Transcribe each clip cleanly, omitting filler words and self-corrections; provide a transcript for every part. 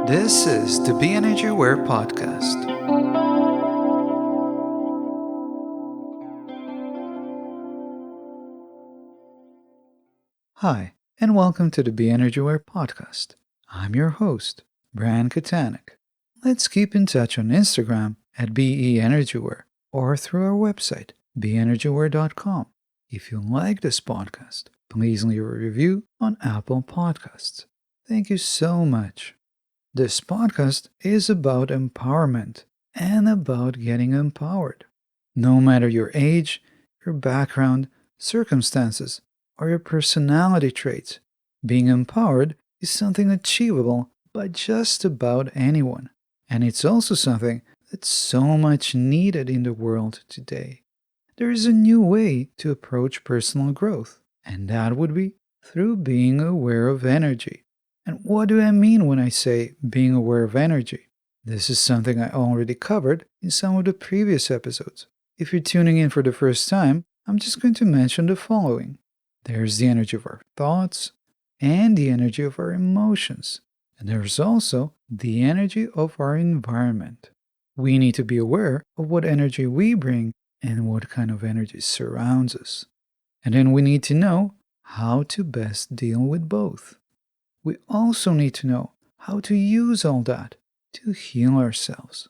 This is the BEnergyAware Podcast. Hi, and welcome to the BEnergyAware Podcast. I'm your host, Bran Katanec. Let's keep in touch on Instagram at BEnergyAware or through our website, BEnergyAware.com. If you like this podcast, please leave a review on Apple Podcasts. Thank you so much. This podcast is about empowerment and about getting empowered. No matter your age, your background, circumstances, or your personality traits, being empowered is something achievable by just about anyone. And it's also something that's so much needed in the world today. There is a new way to approach personal growth, and that would be through being aware of energy. And what do I mean when I say being aware of energy? This is something I already covered in some of the previous episodes. If you're tuning in for the first time, I'm just going to mention the following. There's the energy of our thoughts and the energy of our emotions. And there's also the energy of our environment. We need to be aware of what energy we bring and what kind of energy surrounds us. And then we need to know how to best deal with both. We also need to know how to use all that to heal ourselves.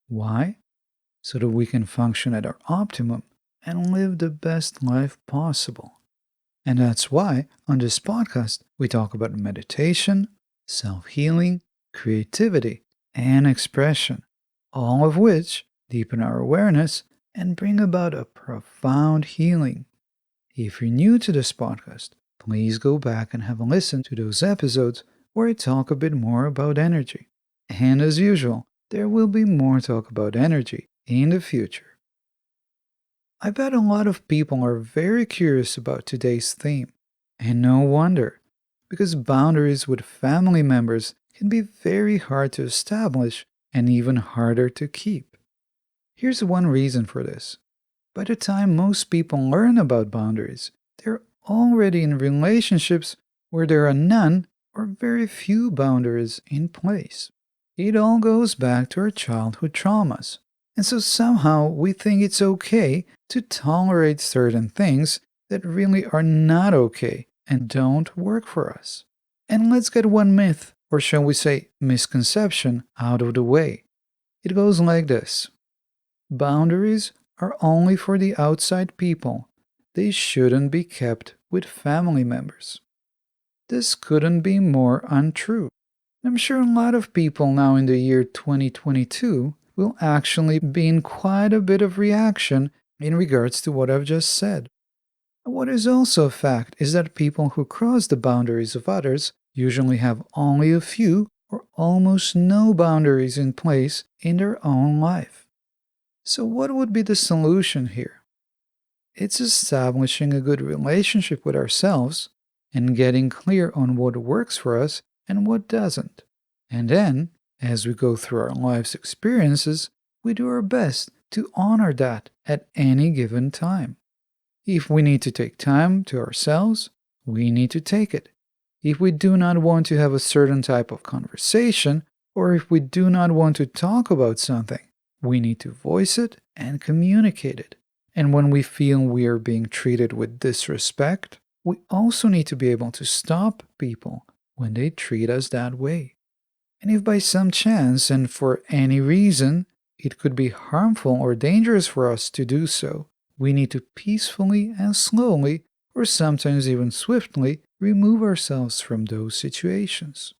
Why? So that we can function at our optimum and live the best life possible. And that's why on this podcast we talk about meditation, self-healing, creativity, and expression, all of which deepen our awareness and bring about a profound healing. If you're new to this podcast, please go back and have a listen to those episodes where I talk a bit more about energy. And as usual, there will be more talk about energy in the future. I bet a lot of people are very curious about today's theme. And no wonder, because boundaries with family members can be very hard to establish and even harder to keep. Here's one reason for this. By the time most people learn about boundaries, they're already in relationships where there are none or very few boundaries in place. It all goes back to our childhood traumas. And so somehow we think it's okay to tolerate certain things that really are not okay and don't work for us. And let's get one myth, or shall we say misconception, out of the way. It goes like this. Boundaries are only for the outside people. They shouldn't be kept with family members. This couldn't be more untrue. I'm sure a lot of people now in the year 2022 will actually be in quite a bit of reaction in regards to what I've just said. What is also a fact is that people who cross the boundaries of others usually have only a few or almost no boundaries in place in their own life. So what would be the solution here? It's establishing a good relationship with ourselves and getting clear on what works for us and what doesn't. And then, as we go through our life's experiences, we do our best to honor that at any given time. If we need to take time to ourselves, we need to take it. If we do not want to have a certain type of conversation, or if we do not want to talk about something, we need to voice it and communicate it. And when we feel we are being treated with disrespect, we also need to be able to stop people when they treat us that way. And if by some chance and for any reason it could be harmful or dangerous for us to do so, we need to peacefully and slowly, or sometimes even swiftly, remove ourselves from those situations.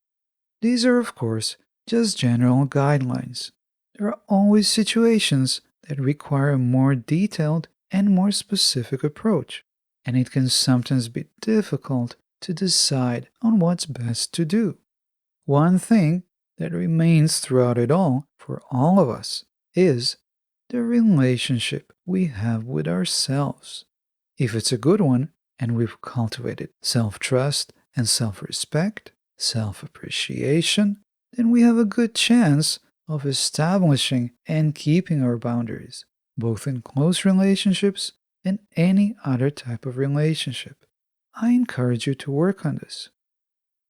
These are, of course, just general guidelines. There are always situations that require a more detailed and more specific approach, and it can sometimes be difficult to decide on what's best to do. One thing that remains throughout it all for all of us is the relationship we have with ourselves. If it's a good one and we've cultivated self-trust and self-respect, self-appreciation, then we have a good chance of establishing and keeping our boundaries, both in close relationships and any other type of relationship. I encourage you to work on this.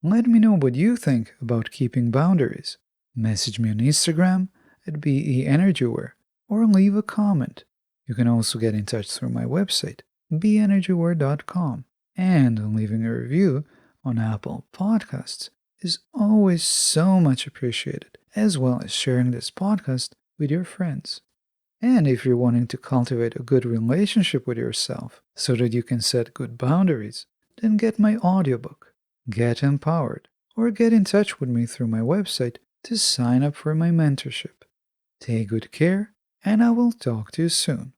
Let me know what you think about keeping boundaries. Message me on Instagram at BEnergyAware or leave a comment. You can also get in touch through my website, BEnergyAware.com, and leaving a review on Apple Podcasts is always so much appreciated, as well as sharing this podcast with your friends. And if you're wanting to cultivate a good relationship with yourself so that you can set good boundaries, then get my audiobook, Get Empowered, or get in touch with me through my website to sign up for my mentorship. Take good care, and I will talk to you soon.